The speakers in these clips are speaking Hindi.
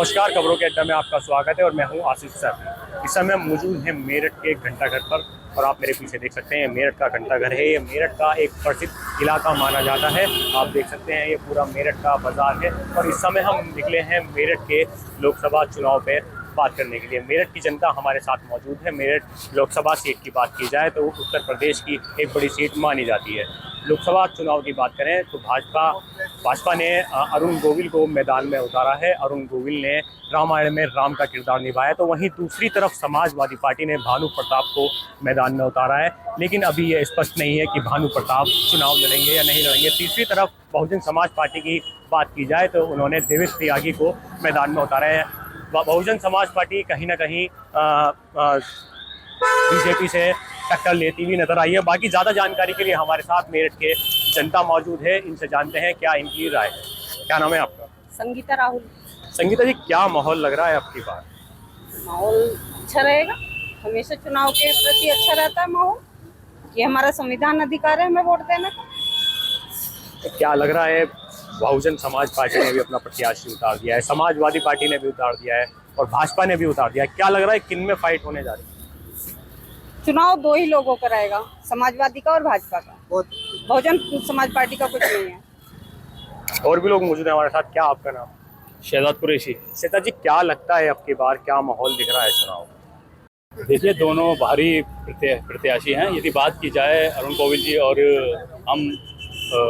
नमस्कार, खबरों के अड्डा में आपका स्वागत है और मैं हूं आसिफ सैफी। इस समय मौजूद हैं मेरठ के घंटाघर पर और आप मेरे पीछे देख सकते हैं मेरठ का घंटाघर है। ये मेरठ का एक प्रसिद्ध इलाका माना जाता है। आप देख सकते हैं ये पूरा मेरठ का बाजार है और इस समय हम निकले हैं मेरठ के लोकसभा चुनाव पे बात करने के लिए। मेरठ की जनता हमारे साथ मौजूद है। मेरठ लोकसभा सीट की बात की जाए तो उत्तर प्रदेश की एक बड़ी सीट मानी जाती है। लोकसभा चुनाव की बात करें तो भाजपा ने अरुण गोविल को मैदान में उतारा है। अरुण गोविल ने रामायण में राम का किरदार निभाया, तो वहीं दूसरी तरफ समाजवादी पार्टी ने भानु प्रताप को मैदान में उतारा है। लेकिन अभी ये स्पष्ट नहीं है कि भानु प्रताप चुनाव लड़ेंगे या नहीं लड़ेंगे। तीसरी तरफ बहुजन समाज पार्टी की बात की जाए तो उन्होंने देवेश त्यागी को मैदान में उतारा है। बहुजन समाज पार्टी कहीं ना कहीं बीजेपी से टक्कर लेती हुई नजर आई है। बाकी ज़्यादा जानकारी के लिए हमारे साथ मेरठ के जनता मौजूद है, इनसे जानते हैं क्या इनकी राय है। क्या नाम है आपका? संगीता राहुल। संगीता जी, क्या माहौल लग रहा है आपकी बार? माहौल अच्छा रहेगा, हमेशा चुनाव के प्रति अच्छा रहता है माहौल। ये हमारा संविधान अधिकार है हमें वोट देने का। तो क्या लग रहा है, बहुजन समाज पार्टी ने भी अपना प्रत्याशी उतार दिया है, समाजवादी पार्टी ने भी उतार दिया है और भाजपा ने भी उतार दिया है। क्या लग रहा है किन में फाइट होने जा रही है? चुनाव दो ही लोगों का रहेगा, समाजवादी का और भाजपा का। बहुजन समाज पार्टी का कुछ नहीं है। और भी लोग मौजूद हैं हमारे साथ। क्या आपका नाम? शहजाद कुरैशी। शहजाद जी, क्या लगता है अब की बार क्या माहौल दिख रहा है चुनाव? देखिए, दोनों भारी प्रत्याशी हैं। यदि बात की जाए अरुण गोविल जी और हम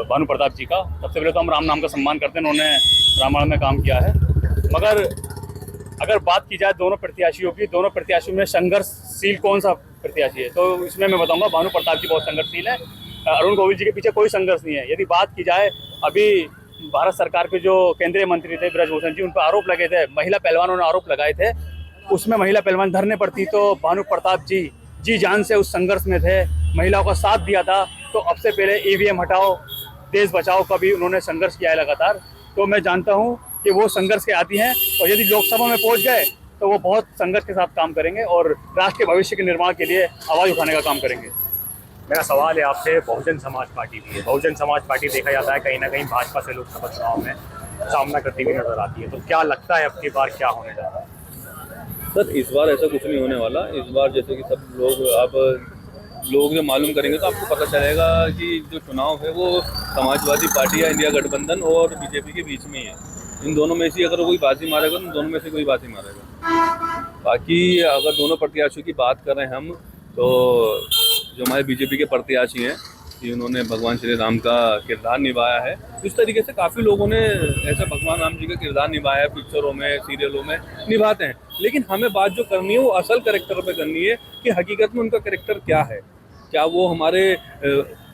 भानु प्रताप जी का, सबसे पहले तो हम राम नाम का सम्मान करते हैं। उन्होंने रामायण में काम किया है। मगर अगर बात की जाए दोनों प्रत्याशियों की, दोनों प्रत्याशियों में संघर्षशील कौन सा प्रत्याशी है, तो इसमें मैं बताऊंगा भानु प्रताप जी बहुत संघर्षशील है। अरुण गोविल जी के पीछे कोई संघर्ष नहीं है। यदि बात की जाए, अभी भारत सरकार के जो केंद्रीय मंत्री थे ब्रजभूषण जी, उन पर आरोप लगे थे, महिला पहलवानों ने आरोप लगाए थे। उसमें महिला पहलवान धरने पर थी, तो भानु प्रताप जी जी जान से उस संघर्ष में थे, महिलाओं का साथ दिया था। तो अब से पहले ईवीएम हटाओ देश बचाओ का भी उन्होंने संघर्ष किया है लगातार। तो मैं जानता हूँ कि वो संघर्ष के आदी हैं और यदि लोकसभा में पहुँच गए तो वो बहुत संघर्ष के साथ काम करेंगे और राष्ट्र के भविष्य के निर्माण के लिए आवाज़ उठाने का काम करेंगे। मेरा सवाल है आपसे, बहुजन समाज पार्टी भी है। बहुजन समाज पार्टी देखा जाता है कहीं ना कहीं भाजपा से लोकसभा चुनाव में सामना करती हुई नजर आती है, तो क्या लगता है अब की बार क्या होने जा रहा है? सर, इस बार ऐसा कुछ नहीं होने वाला। इस बार जैसे कि सब लोग आप लोग जो मालूम करेंगे तो आपको पता चलेगा कि जो चुनाव है वो समाजवादी पार्टी या इंडिया गठबंधन और बीजेपी के बीच में ही है। इन दोनों में से अगर कोई बाजी मारेगा तो दोनों में से कोई बाजी मारेगा। बाकी अगर दोनों प्रत्याशियों की बात करें हम, तो जो हमारे बीजेपी के प्रत्याशी हैं कि उन्होंने भगवान श्री राम का किरदार निभाया है। इस तरीके से काफ़ी लोगों ने ऐसा भगवान राम जी का किरदार निभाया है, पिक्चरों में सीरियलों में निभाते हैं। लेकिन हमें बात जो करनी है वो असल कैरेक्टर पे करनी है कि हकीकत में उनका कैरेक्टर क्या है। क्या वो हमारे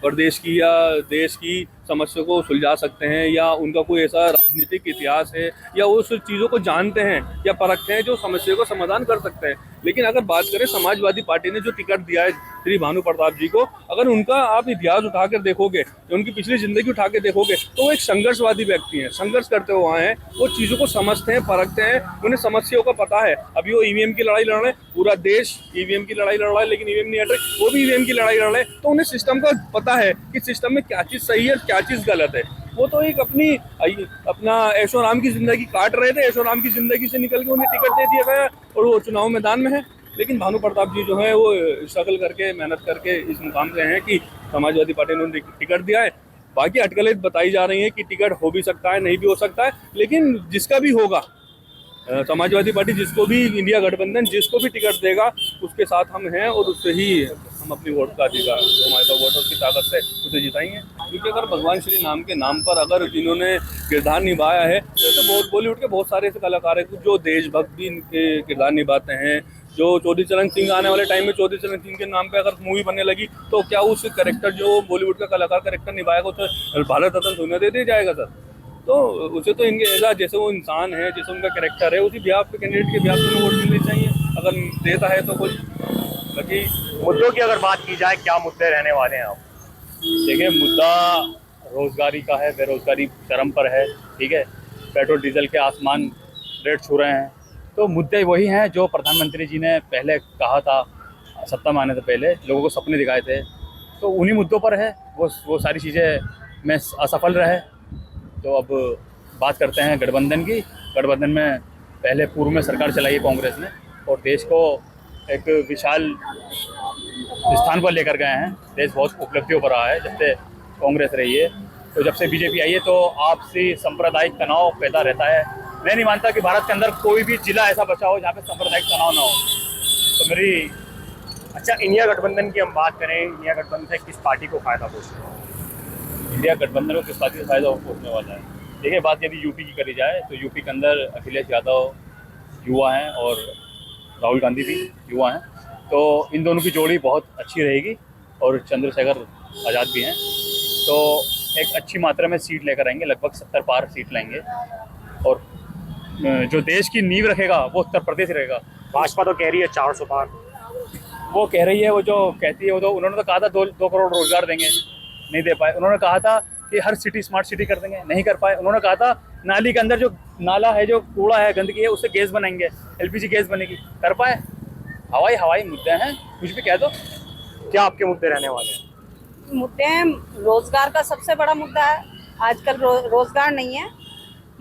प्रदेश की या देश की समस्या को सुलझा सकते हैं, या उनका कोई ऐसा राजनीतिक इतिहास है, या वो उस चीज़ों को जानते हैं या परखते हैं जो समस्या को समाधान कर सकते हैं। लेकिन अगर बात करें समाजवादी पार्टी ने जो टिकट दिया है श्री भानु प्रताप जी को, अगर उनका आप इतिहास उठा कर देखोगे, उनकी पिछली जिंदगी उठा के देखोगे, तो वो एक संघर्षवादी व्यक्ति हैं, संघर्ष करते हुए आए हैं। वो चीज़ों को समझते हैं, परखते हैं, उन्हें समस्याओं का पता है। अभी वो ईवीएम की लड़ाई लड़ रहे हैं, पूरा देश ईवीएम की लड़ाई लड़ रहा है, लेकिन ईवीएम नहीं हट रही, वो भी ईवीएम की लड़ाई लड़ रहे हैं। तो उन्हें सिस्टम का पता है कि सिस्टम में क्या चीज़ सही है क्या चीज़ गलत है। वो तो एक अपना ऐशो राम की जिंदगी काट रहे थे, ऐशो राम की जिंदगी से निकल के उन्हें टिकट दे दिया गया और वो चुनाव मैदान में है। लेकिन भानु प्रताप जी जो है वो स्ट्रगल करके, मेहनत करके इस मुकाम पे हैं कि समाजवादी पार्टी ने उन्हें टिकट दिया है। बाकी अटकलें बताई जा रही हैं कि टिकट हो भी सकता है, नहीं भी हो सकता है, लेकिन जिसका भी होगा, समाजवादी पार्टी जिसको भी, इंडिया गठबंधन जिसको भी टिकट देगा उसके साथ हम हैं और उससे ही हम अपनी वोट का अधिकार, जो हमारे पास वोटों की ताकत से उसे जिताएंगे। क्योंकि अगर भगवान श्री राम के नाम पर अगर जिन्होंने किरदार निभाया है, तो बहुत बॉलीवुड के बहुत सारे ऐसे कलाकार हैं जो देशभक्त भी इनके किरदार निभाते हैं। जो चौधरी चरण सिंह आने वाले टाइम में चौधरी चरण सिंह के नाम पे अगर मूवी बनने लगी, तो क्या उस कैरेक्टर जो बॉलीवुड का कलाकार कैरेक्टर निभाएगा उसे भारत रत्न सोना दे दिया जाएगा सर? तो उसे तो इनके एजा जैसे वो इंसान है, जैसे उनका कैरेक्टर है, उसी बिहाफ पे, कैंडिडेट के बिहाफ पे वोट मिलनी चाहिए अगर देता है तो कोई। बाकी मुद्दों की अगर बात की जाए, क्या मुद्दे रहने वाले हैं आप? देखिए, मुद्दा रोजगारी का है, बेरोजगारी चरम पर है, ठीक है। पेट्रोल डीजल के आसमान रेट छू रहे हैं। तो मुद्दे वही हैं जो प्रधानमंत्री जी ने पहले कहा था, सत्ता में आने से पहले लोगों को सपने दिखाए थे, तो उन्हीं मुद्दों पर है। वो सारी चीज़ें में असफल रहे। तो अब बात करते हैं गठबंधन की। गठबंधन में पहले पूर्व में सरकार चलाई है कांग्रेस ने और देश को एक विशाल स्थान पर लेकर गए हैं। देश बहुत उपलब्धियों पर रहा है जब से कांग्रेस रही है। तो जब से बीजेपी आई है तो आपसी सांप्रदायिक तनाव पैदा रहता है। मैं नहीं मानता कि भारत के अंदर कोई भी जिला ऐसा बचा हो जहाँ पे सांप्रदायिक तनाव ना हो। तो मेरी अच्छा, इंडिया गठबंधन की हम बात करें, इंडिया गठबंधन से किस पार्टी को फायदा पहुँचेगा? इंडिया गठबंधन को किस पार्टी से फायदा पहुँचने वाला है? देखिए, बात यदि यूपी की करी जाए तो यूपी के अंदर अखिलेश यादव युवा हैं और राहुल गांधी भी युवा हैं, तो इन दोनों की जोड़ी बहुत अच्छी रहेगी और चंद्रशेखर आज़ाद भी हैं, तो एक अच्छी मात्रा में सीट लेकर आएंगे, लगभग 70 पार सीट लेंगे। और जो देश की नींव रखेगा वो उत्तर प्रदेश रहेगा। भाजपा तो कह रही है 400 पार। वो कह रही है, वो जो कहती है वो तो उन्होंने तो कहा था 2 करोड़ रोजगार देंगे, नहीं दे पाए। उन्होंने कहा था कि हर सिटी स्मार्ट सिटी कर देंगे, नहीं कर पाए। उन्होंने कहा था नाली के अंदर जो नाला है, जो कूड़ा है, गंदगी है, उससे गैस बनाएंगे, LPG गैस बनेगी, कर पाए? हवाई मुद्दे हैं, कुछ भी कह दो। क्या आपके मुद्दे रहने वाले हैं? मुद्दे हैं, रोजगार का सबसे बड़ा मुद्दा है। आजकल रोजगार नहीं है,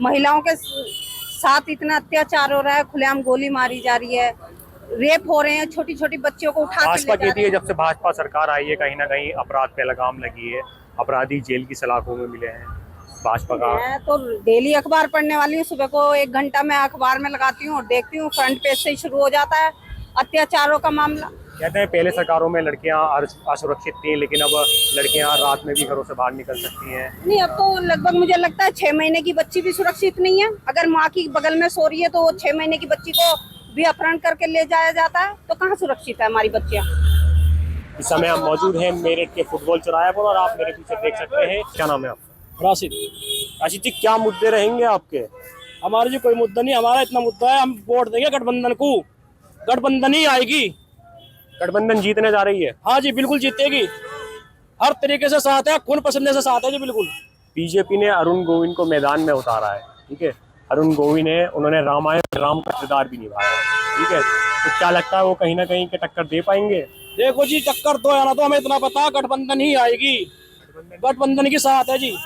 महिलाओं के साथ इतना अत्याचार हो रहा है, खुलेआम गोली मारी जा रही है, रेप हो रहे हैं, छोटी छोटी बच्चियों को उठा के भाजपा ले जा कहती रहे है हैं। जब से भाजपा सरकार आई है कहीं ना कहीं अपराध पे लगाम लगी है, अपराधी जेल की सलाखों में मिले हैं। भाजपा का मैं तो डेली अखबार पढ़ने वाली हूँ, सुबह को 1 घंटा मैं अखबार में लगाती हूँ और देखती हूँ, फ्रंट पेज से ही शुरू हो जाता है अत्याचारों का मामला। कहते हैं पहले सरकारों में लड़कियां असुरक्षित थी, लेकिन अब लड़कियां रात में भी घरों से बाहर निकल सकती हैं। नहीं, अब तो लगभग मुझे लगता है 6 महीने की बच्ची भी सुरक्षित नहीं है। अगर माँ की बगल में सो रही है तो वो 6 महीने की बच्ची को भी अपहरण करके ले जाया जाता है, तो कहाँ सुरक्षित है हमारी बच्चियाँ? इस समय हम मौजूद हैं मेरठ के फुटबॉल चौराहे पर और आप मेरे पीछे देख सकते हैं। क्या नाम है आपका? राशिद। राशिद जी, क्या मुद्दे रहेंगे आपके? हमारे जी कोई मुद्दा नहीं, हमारा इतना मुद्दा है, हम वोट देंगे गठबंधन को, गठबंधन ही आएगी। गठबंधन जीतने जा रही है? हाँ जी, बिल्कुल जीतेगी, हर तरीके से साथ है, खून पसीने से साथ है जी, बिल्कुल। बीजेपी ने अरुण गोविंद को मैदान में उतारा है, ठीक है। अरुण गोविंद है, उन्होंने रामायण राम का किरदार भी निभाया है, ठीक है। तो क्या लगता है वो कहीं ना कहीं के टक्कर दे पाएंगे? देखो जी, टक्कर तो है ना, तो हमें इतना पता, गठबंधन ही आएगी, गठबंधन के साथ है जी।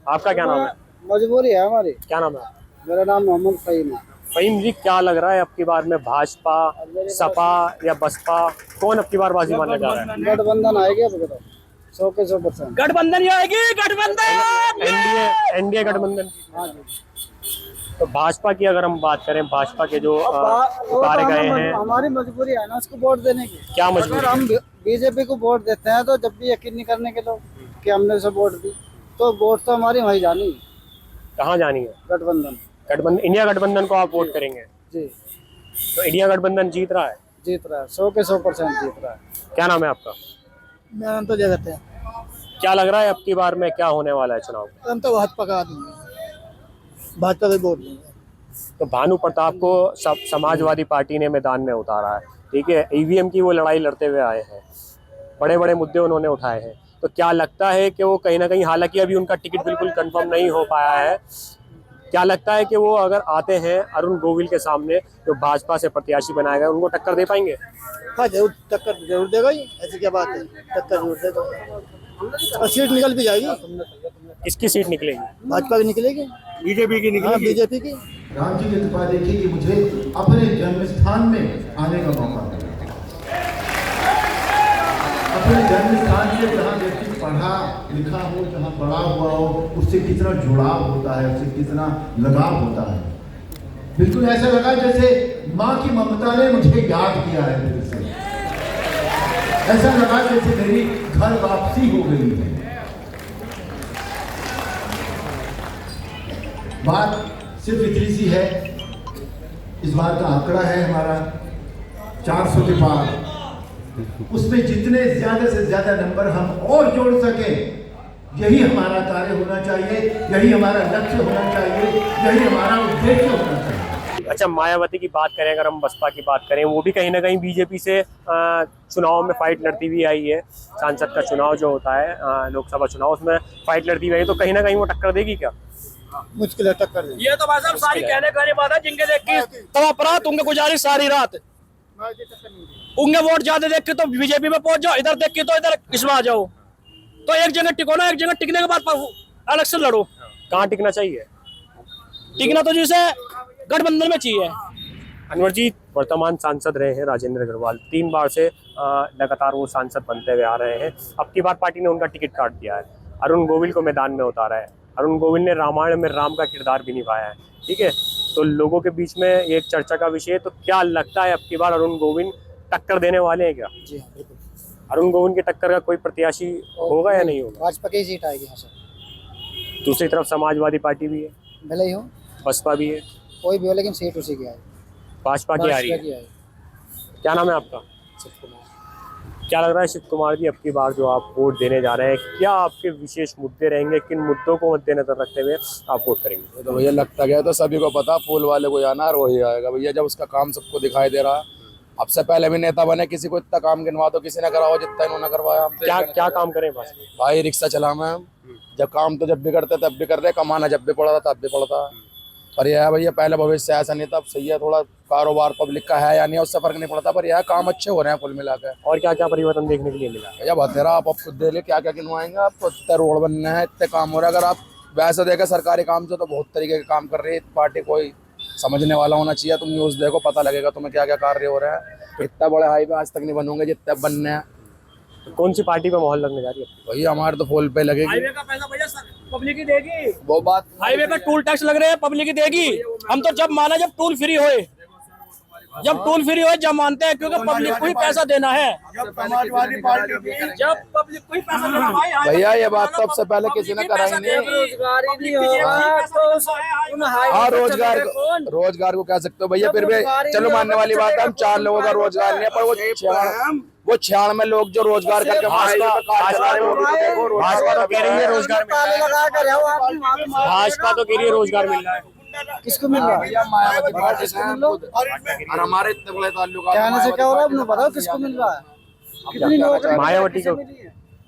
आपका क्या नाम है? मजबूरी है हमारी। क्या नाम है? मेरा नाम मोहम्मद फहीम है। फहीम जी, क्या लग रहा है अब की बार में भाजपा, सपा या बसपा, कौन अब की बार बाजी मारने जा रहा है? गठबंधन आएगी अब बताओ, 100 के 100%। गठबंधन ही आएगी, गठबंधन। एनडीए गठबंधन। हाँ जी। तो भाजपा की अगर हम बात करें, भाजपा के जो उतारे गए हैं, हमारी मजबूरी है ना उसको वोट देने की। क्या मजबूरी? अगर हम बीजेपी को वोट देते हैं तो जब भी यकीन नहीं करने के लोग कि हमने उसे वोट दी, तो वोट तो हमारी वहीं जानी है। कहाँ जानी है? गठबंधन। गठबंधन, इंडिया गठबंधन को आप वोट करेंगे? जी, तो इंडिया गठबंधन जीत रहा है? जीत रहा है, 100 के 100% जीत रहा है। क्या नाम है आपका? मेरा नाम तो जगत है। क्या लग रहा है अब की बार में क्या होने वाला है चुनाव? हम तो भाजपा का आदमी है, भाजपा को वोट देंगे। तो भानु प्रताप को समाजवादी पार्टी ने मैदान में उतारा है, ठीक है। ईवीएम की वो लड़ाई लड़ते हुए आए हैं, बड़े बड़े मुद्दे उन्होंने उठाए हैं। तो क्या लगता है कि वो कहीं ना कहीं, हालांकि अभी उनका टिकट बिल्कुल कंफर्म नहीं हो पाया है, क्या लगता है कि वो अगर आते हैं अरुण गोविल के सामने, जो भाजपा से प्रत्याशी बनाए गए, उनको टक्कर दे पाएंगे? हाँ जरूर, टक्कर जरूर देगा ही, ऐसी क्या बात है, टक्कर जरूर देगा और सीट निकल भी जाएगी। किसकी सीट निकलेगी? भाजपा की निकलेगी, बीजेपी की हाँ बीजेपी की। राम जी की कृपा देखिए कि मुझे अपने जन्म स्थान में आने का मौका मिला। अपने जन्म स्थान से जहाँ व्यक्ति पढ़ा लिखा हो, जहाँ बड़ा हुआ हो, उससे कितना जुड़ाव होता है, उससे कितना लगाव होता है। बिल्कुल ऐसा लगा जैसे माँ की ममता ने मुझे याद किया है फिर से। ऐसा लगा जैसे मेरी घर वापसी हो गई है। बात सिर्फ इतनी सी है, इस बार का आंकड़ा है हमारा 400 के पार। उसमें जितने ज्यादा से ज्यादा नंबर हम और जोड़ सके, यही हमारा कार्य होना चाहिए, यही हमारा लक्ष्य होना चाहिए, यही हमारा उद्देश्य होना चाहिए। अच्छा, मायावती की बात करें, अगर हम बसपा की बात करें, वो भी कहीं ना कहीं बीजेपी से चुनाव में फाइट लड़ती हुई आई है। सांसद का चुनाव जो होता है, लोकसभा चुनाव, उसमें फाइट लड़ती हुई आई, तो कहीं ना कहीं वो टक्कर देगी क्या? मुश्किल है टक्कर देना। ये तो भाई साहब सारी कहने का बात है, जिनके देख के तब अपराध उनके गुजारिश सारी रात, उनके वोट ज्यादा देख के तो बीजेपी में पहुंच जाओ, इधर देख के तो इधर इसमें आ जाओ। तो एक जगह टिको ना, एक जगह टिकने के बाद इलेक्शन लड़ो। कहाँ टिकना चाहिए? टिकना तो जैसे गठबंधन में चाहिए। अनवर जी वर्तमान सांसद रहे हैं राजेंद्र अग्रवाल, 3 बार से लगातार वो सांसद बनते हुए आ रहे हैं। अब की बार पार्टी ने उनका टिकट काट दिया है, अरुण गोविल को मैदान में उतारा है। अरुण गोविल ने रामायण में राम का किरदार भी निभाया है, ठीक है। तो लोगों के बीच में ये एक चर्चा का विषय है। तो क्या लगता है अब की बार अरुण गोविल टक्कर देने वाले हैं क्या? जी हाँ बिल्कुल। अरुण गोविल की टक्कर का कोई प्रत्याशी होगा या नहीं होगा? भाजपा की सीट आएगी यहाँ से, दूसरी तरफ समाजवादी पार्टी भी है, भले ही हो, बसपा भी है, कोई भी हो, लेकिन सीट उसी की आएगी, भाजपा की आ रही है। क्या नाम है आपका? शिव कुमार। क्या लग रहा है शिव कुमार जी, अब की बार जो आप वोट देने जा रहे हैं, क्या आपके विशेष मुद्दे रहेंगे? किन मुद्दों को मद्देनजर रखते हुए आप वोट करेंगे? तो भैया लगता गया तो सभी को पता, फूल वाले को जाना और वही आएगा भैया, जब उसका काम सबको दिखाई दे रहा है। अब से पहले भी नेता बने, किसी को इतना काम गिनवा दो, किसी ने कराओ जितना इन्होंने करवाया। हम तो क्या काम करें बस? भाई रिक्शा चलाना है, जब काम तो जब भी करते तब भी कर रहे, कमाना जब भी पड़ा था तब भी पड़ता है। पर यह है भैया, पहले भविष्य ऐसा नहीं था, अब सही है, थोड़ा कारोबार पब्लिक का है या नहीं, उससे फर्क नहीं पड़ता, पर यह काम अच्छे हो रहे हैं कुल मिलाकर। और क्या क्या परिवर्तन देखने के लिए मिला? भैया बतेरा आप खुद दे ले, क्या क्या गिनवाएंगे आप? इतने रोड बनने हैं, इतने काम हो रहा है। अगर आप वैसे देखें सरकारी काम से तो बहुत तरीके के काम कर रही है पार्टी, कोई समझने वाला होना चाहिए। तुम न्यूज़ देखो, पता लगेगा तुम्हें क्या क्या कार्य हो रहे हैं। इतना बड़े हाईवे आज तक नहीं बनोगे जितने बनने हैं। तो कौन सी पार्टी पे मोहर लगने जा रही है? भैया हमारे तो फुल पे लगेगी। हाईवे का पैसा भैया पब्लिक ही देगी, वो बात हाईवे पे टूल टैक्स लग रहे हैं, पब्लिक ही देगी। हम तो जब माना जब टूल फ्री होए, जब टूल फ्री होए जब मानते हैं, क्योंकि पब्लिक को ही पैसा देना है। जब समाजवादी पार्टी जब पब्लिक को ही पैसा देना है भाई, हाईवे भैया पे ये बात तो सबसे पहले किसी ने करा ही नहीं। हाँ रोजगार को कह सकते हो भैया, फिर भी चलो मानने वाली बात है, हम 4 लोगों का रोजगार नहीं है, पर वो 96 लोग जो रोजगार करके भाजपा तो कह रही है रोजगार मिल रहा है, भाजपा तो कह रही है रोजगार मिल रहा है। किसको मिल रहा है? भैया मायावती पार्टी से हैं खुद, और हमारे इतने बड़े ताल्लुक कहने से क्या हो रहा है, आपने बताओ किसको मिल रहा है? कितनी नौकरी मायावती को,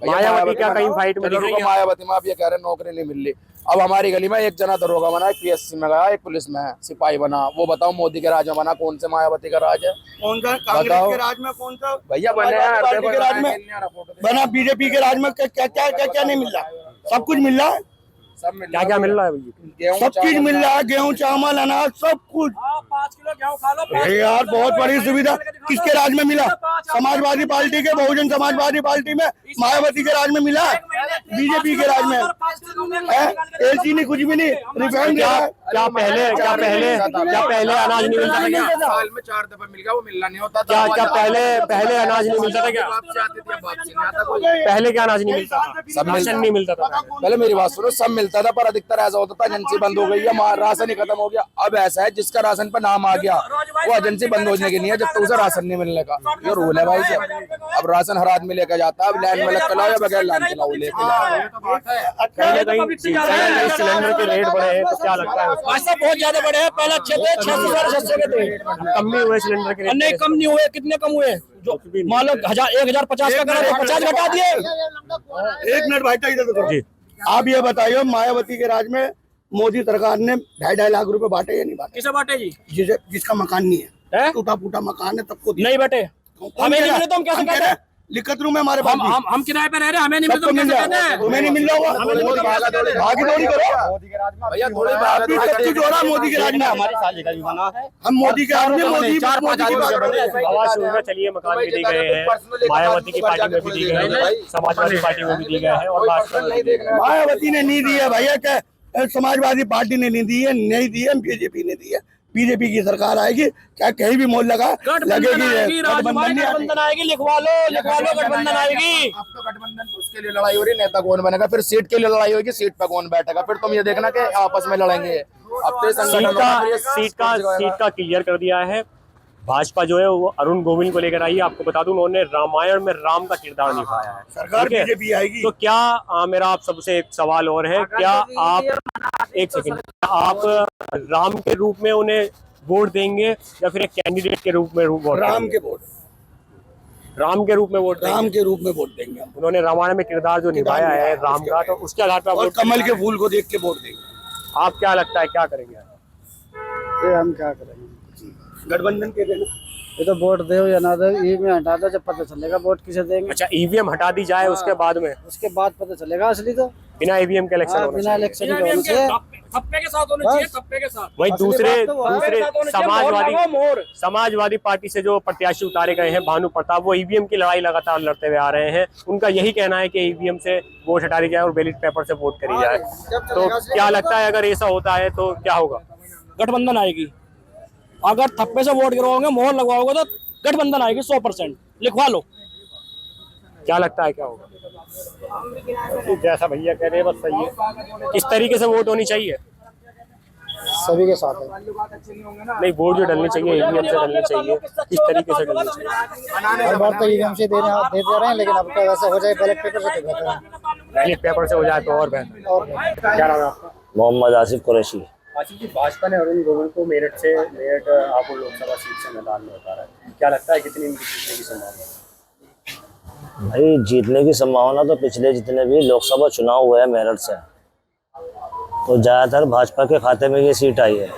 मायावती क्या कहीं फाइट में दिख रही है? मायावती में आप ये कह रहे हैं नौकरी नहीं मिल रही। अब हमारी गली में एक जना दरोगा बना, एक PSC में गया, एक पुलिस में है, सिपाही बना। वो बताओ मोदी के राज में बना, कौन से मायावती का राज है? कौन सा कांग्रेस के राज में, कौन सा भैया बने पार्टी के राज में बना, बीजेपी के राज में क्या क्या क्या क्या नहीं मिल रहा? सब कुछ मिल रहा है, सब मिल क्या क्या मिल रहा है भैया? सब चीज मिल रहा है, गेहूं चावल अनाज सब कुछ। 5 किलो गेहूं खा लो। अरे यार बहुत बड़ी सुविधा। किसके राज में मिला? समाजवादी पार्टी के, बहुजन समाजवादी पार्टी में, मायावती के राज में मिला, बीजेपी के राज में एलसी नहीं, कुछ भी नहीं। रिफाइंड क्या पहले अनाज नहीं मिलता था क्या? साल में 4 दफा मिल गया, वो मिलना नहीं होता था। क्या पहले अनाज नहीं मिलता था क्या? पहले क्या अनाज नहीं मिलता था? सब राशन नहीं मिलता था? पहले मेरी बात सुनो, सब मिलता था, पर अधिकतर ऐसा होता था एजेंसी बंद हो गई है, राशन ही खत्म हो गया। अब ऐसा है जिसका राशन पर नाम आ गया वो एजेंसी बंद होने की नहीं है जब तक उसे राशन नहीं मिलने का। ये रूल है भाई साहब। अब राशन हर आदमी लेकर जाता है, अब लाइन में लग कर लाओ या बगैर लाइन के लाओ, लेके लाओ। कहीं सिलेंडर के रेट बढ़े हैं तो क्या लगता है? पैसा बहुत ज्यादा बढ़े हैं, पहले अच्छे थे, 600 के थे, कम नहीं हुए सिलेंडर के रेट? नहीं कम नहीं हुए। कितने कम हुए? जो मान लो 1050 का करा तो 50 घटा दिए। 1 मिनट भाई इधर देखो जी, आप ये बताइए मायावती के राज में मोदी सरकार ने 2.5 लाख रुपए बांटे या नहीं बांटे? किसे बांटे जी? जिसका मकान नहीं है, टूटा फूटा मकान है, सबको नहीं बांटे। हमें नहीं मिले तो हम कैसे कहते हैं? लिखत रूम है हमारे पास, हम किराए पे रह रहे हैं, हमें नहीं मिले तो हम कैसे कहते हैं? तुम्हें नहीं मिल रहा होगा, भागी दौड़ी करो भैया, थोड़ी बात जो रहा मोदी के राज में। हमारी साझी का भी बना है, हम मोदी के राज में मोदी की बात आवाज सुनना। चलिए मकान भी दी गए हैं, मायावती की पार्टी में भी दी गए हैं, समाजवादी पार्टी में भी दी गए हैं, और मायावती ने नहीं दी है भैया, क्या समाजवादी पार्टी ने नहीं दी है, नहीं दी है, बीजेपी ने दी है। बीजेपी की सरकार आएगी, क्या कहीं भी मोल लगा लगेगी, गठबंधन आएगी, लिखवा लो गठबंधन आएगी। अब तो गठबंधन उसके लिए लड़ाई हो रही, नेता कौन बनेगा, फिर सीट के लिए लड़ाई होगी, सीट पे कौन बैठेगा, फिर तुम ये देखना कि आपस में लड़ेंगे। अब तो सीट का क्लियर कर दिया है। भाजपा जो है वो अरुण गोविल को लेकर आई है। आपको बता दूं उन्होंने रामायण में राम का किरदार निभाया है। सरकार बीजेपी आएगी। तो क्या मेरा आप सबसे एक सवाल और है, क्या आप एक सेकंड, आप राम के रूप में उन्हें वोट देंगे या फिर एक कैंडिडेट के रूप में वोट? राम के रूप में वोट देंगे। उन्होंने रामायण में किरदार जो निभाया है राम का, तो उसके आधार पर कमल के फूल को देख के वोट देंगे। आप क्या लगता है क्या करेंगे? हम क्या करेंगे, गठबंधन के देना। ये तो वोट दे या ना दे, ईवीएम हटा दो, जब पता चलेगा वोट किसे देंगे। अच्छा ईवीएम हटा दी जाए उसके बाद में? उसके बाद पता चलेगा असली तो। बिना ईवीएम के इलेक्शन होना बिना चाहिए। इलेक्शन के होने से थप्पे के साथ होने चाहिए, थप्पे के साथ। वही असली दूसरे बात तो वो है। दूसरे मोहर लगाओ, मोहर। समाजवादी पार्टी से जो प्रत्याशी उतारे गए हैं भानु प्रताप, वो ईवीएम की लड़ाई लगातार लड़ते हुए आ रहे हैं। उनका यही कहना है कि ईवीएम से वोट हटा दी जाए और बैलेट पेपर से वोट करी जाए। तो क्या लगता है अगर ऐसा होता है तो क्या होगा? गठबंधन आएगी। अगर थप्पे से वोट गिरवाओगे, मोहर लगवाओगे तो गठबंधन आएगी 100%। लिखवा लो। क्या लगता है क्या होगा? जैसा भैया कह रहे हैं बस सही है। किस तरीके से वोट होनी चाहिए? सभी के साथ है। नहीं, वोट जो डलनी चाहिए ईवीएम से डलनी चाहिए, किस तरीके से डलनी चाहिए? हर बार तो ईवीएम से देते रहे हैं, लेकिन अब तो वैसा हो जाए बैलेट पेपर से तो बेहतर है। बैलेट पेपर से हो जाए तो और बेहतर। और क्या नाम है आपका? मोहम्मद आसिफ कुरैशी। आसिफ जी, भाजपा ने अरुण गोविल को मेरठ हापुड़ लोकसभा सीट से मैदान में उतारा है। क्या लगता है कितनी इनकी जीतने की संभावना है? भाई जीतने की संभावना तो पिछले जितने भी लोकसभा चुनाव हुए हैं मेरठ से, तो ज़्यादातर भाजपा के खाते में ये सीट आई है,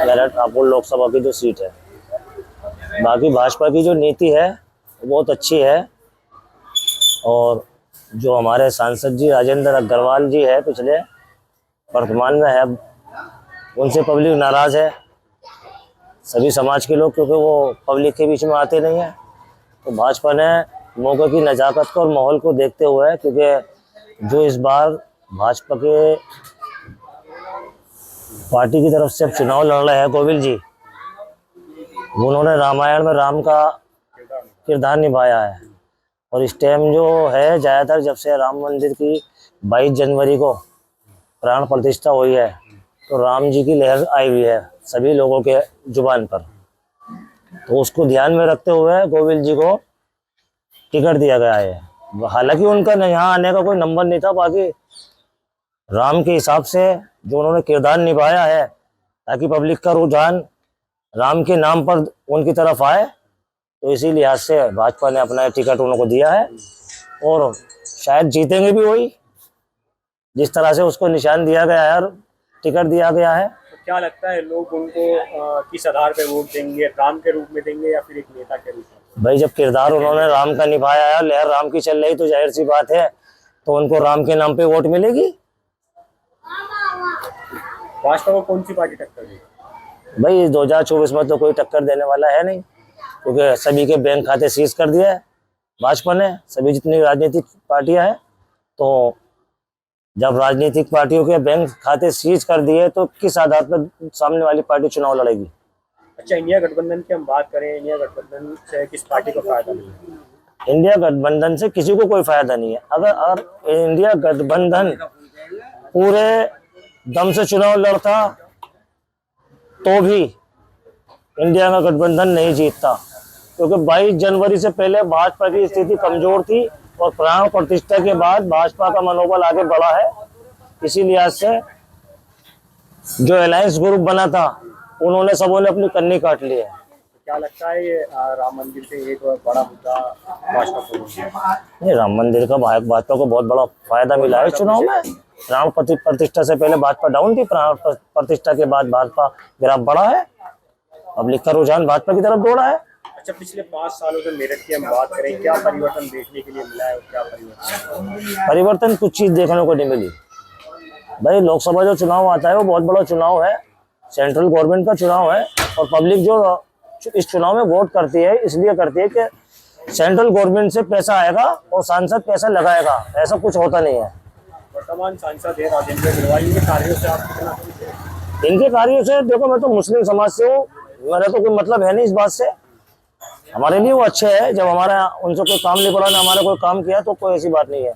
मेरठ हापुड़ लोकसभा की जो सीट है। बाकी भाजपा की जो नीति है वो बहुत अच्छी है, और जो हमारे सांसद जी राजेंद्र अग्रवाल जी है पिछले वर्तमान में है, उनसे पब्लिक नाराज़ है, सभी समाज के लोग, क्योंकि वो पब्लिक के बीच में आते नहीं हैं। तो भाजपा ने मौके की नज़ाकत को और माहौल को देखते हुए, क्योंकि जो इस बार भाजपा के पार्टी की तरफ से अब चुनाव लड़ रहे हैं गोविल जी, उन्होंने रामायण में राम का किरदार निभाया है। और इस टाइम जो है ज़्यादातर जब से राम मंदिर की 22 जनवरी को प्राण प्रतिष्ठा हुई है, तो राम जी की लहर आई हुई है सभी लोगों के जुबान पर। तो उसको ध्यान में रखते हुए गोविल जी को टिकट दिया गया है। हालांकि उनका यहाँ आने का कोई नंबर नहीं था, बाकी राम के हिसाब से जो उन्होंने किरदार निभाया है, ताकि पब्लिक का रुझान राम के नाम पर उनकी तरफ आए, तो इसी लिहाज से भाजपा ने अपना टिकट उनको दिया है। और शायद जीतेंगे भी वही, जिस तरह से उसको निशान दिया गया है और टिकट दिया गया है। तो क्या लगता है लोग उनको किस आधार पे वोट देंगे? राम के रूप में देंगे या फिर एक नेता के रूप में? भाई जब किरदार उन्होंने राम का निभाया है, लहर राम की चल रही, तो जाहिर सी बात है तो उनको राम के नाम पे वोट मिलेगी। भाजपा को कौन सी पार्टी टक्कर देगी? भाई 2024 में तो कोई टक्कर देने वाला है नहीं, क्योंकि सभी के बैंक खाते सीज कर दिया है भाजपा ने, सभी जितनी राजनीतिक पार्टियां हैं। तो जब राजनीतिक पार्टियों के बैंक खाते सीज कर दिए, तो किस आधार पर सामने वाली पार्टी चुनाव लड़ेगी? अच्छा, इंडिया गठबंधन की हम बात करें, इंडिया गठबंधन से किस पार्टी को फायदा मिलेगा? इंडिया गठबंधन से किसी को कोई फायदा नहीं है। अगर इंडिया गठबंधन पूरे दम से चुनाव लड़ता तो भी इंडिया का गठबंधन नहीं जीतता, क्योंकि 22 जनवरी से पहले भाजपा की स्थिति कमजोर थी, और प्राण प्रतिष्ठा के बाद भाजपा का मनोबल आगे बढ़ा है। इसी लिहाज से जो अलायंस ग्रुप बना था, उन्होंने सबों ने अपनी कन्नी काट ली है। क्या लगता है ये राम मंदिर से एक बड़ा मुद्दा भाजपा को होगा? नहीं, राम मंदिर का भाजपा को बहुत बड़ा फायदा मिला है चुनाव में। प्राण प्रतिष्ठा से पहले भाजपा डाउन थी, प्राण प्रतिष्ठा के बाद भाजपा ग्राफ बढ़ा है, पब्लिक का रुझान भाजपा की तरफ दौड़ा है। अच्छा, पिछले 5 सालों से मेरठ की हम बात करें, क्या परिवर्तन देखने के लिए मिला है और क्या परिवर्तन कुछ चीज देखने को नहीं मिली। भाई लोकसभा जो चुनाव आता है वो बहुत बड़ा चुनाव है, सेंट्रल गवर्नमेंट का चुनाव है, और पब्लिक जो इस चुनाव में वोट करती है इसलिए करती है कि सेंट्रल गवर्नमेंट से पैसा आएगा और सांसद पैसा लगाएगा, ऐसा कुछ होता नहीं है। वर्तमान सांसद है राजेंद्र अग्रवाल, इनके कार्यों से आप कितना खुश हैं? इनके कार्यों से देखो, मैं तो मुस्लिम समाज से हूँ, मेरा तो कोई मतलब है नहीं इस बात से। हमारे लिए वो अच्छे है, जब हमारा उनसे कोई काम नहीं पड़ा ना हमारा कोई काम किया, तो कोई ऐसी बात नहीं है।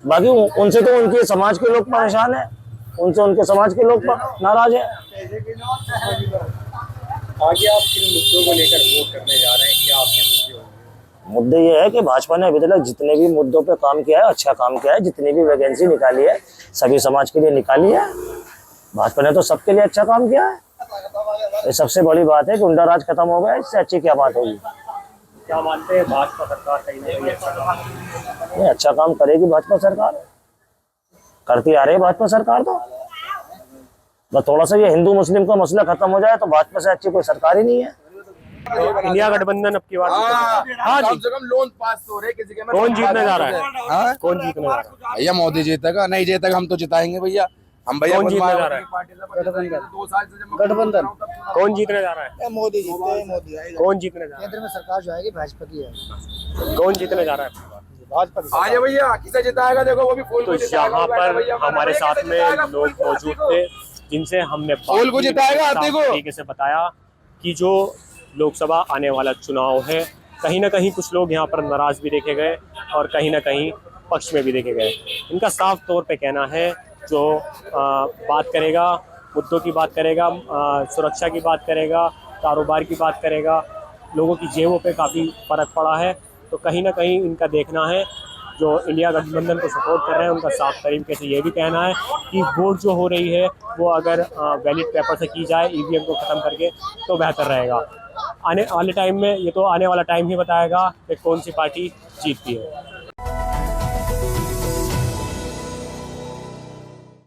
बाकी उनसे तो उनके समाज के लोग परेशान है, उनसे उनके समाज के लोग नाराज है। आगे आप किन मुद्दों को लेकर वोट करने जा रहे हैं? क्या आपके मुद्दे होंगे? मुद्दे ये है कि भाजपा ने अभी तक जितने भी मुद्दों पे काम किया है, अच्छा काम किया है। जितनी भी वैकेंसी निकाली है सभी समाज के लिए निकाली है, भाजपा ने तो सबके लिए अच्छा काम किया है। ये सबसे बड़ी बात है, गुंडा राज खत्म हो गया, इससे अच्छी क्या बात होगी? क्या मानते हैं भाजपा सरकार कहीं ना कहीं अच्छा काम? नहीं, अच्छा काम करेगी भाजपा सरकार, करती आ रही है भाजपा सरकार। तो बस थोड़ा सा ये हिंदू मुस्लिम का मसला खत्म हो जाए तो भाजपा से अच्छी कोई सरकार ही नहीं है। तो इंडिया गठबंधन अब की बार हाँ कम जी, से कम लोन पास तो हो रहे किसी के में। कौन जीतने जा रहा है? हाँ? कौन जीतने जा रहा है? भैया मोदी जीतेगा, नहीं जीतेगा हम तो जिताएंगे भैया। हम भैया कौन खुद जीतने जा मायावती रहा है? की पार्टी से गठबंधन 2 साल से जब मैं गठबंधन। कौन जीतने जा रहा है? मोदी जीतते हैं, मोदी आएगा। कौन जीतने जा रहा केंद्र में सरकार जो आएगी भाजपा की है। है? कौन जीतने जा रहा है? भाजपा की। आ जाए भैया, किसे जिताएगा देखो, वो भी फूल तो को जिताएगा। यहाँ पर भैया, हमारे किसे साथ में जिताएगा? लोग फूल को, मौजूद हाथी थे जिनसे हमने फूल को जिताएगा, हाथी को। तरीके से बताया कि जो लोकसभा आने वाला चुनाव है, कहीं ना कहीं कुछ लोग यहाँ पर नाराज भी देखे गए और कहीं ना कहीं पक्ष में भी देखे गए। इनका साफ तौर पे कहना है जो बात करेगा, मुद्दों की बात करेगा, सुरक्षा की बात करेगा, कारोबार की बात करेगा, लोगों की जेबों पे काफ़ी फ़र्क पड़ा है। तो कहीं ना कहीं इनका देखना है जो इंडिया गठबंधन को सपोर्ट कर रहे हैं उनका साफ तरीके से ये भी कहना है कि वोट जो हो रही है वो अगर बैलेट पेपर से की जाए, ईवीएम को ख़त्म करके, तो बेहतर रहेगा। आने वाले टाइम में ये तो आने वाला टाइम ही बताएगा कि कौन सी पार्टी जीतती है।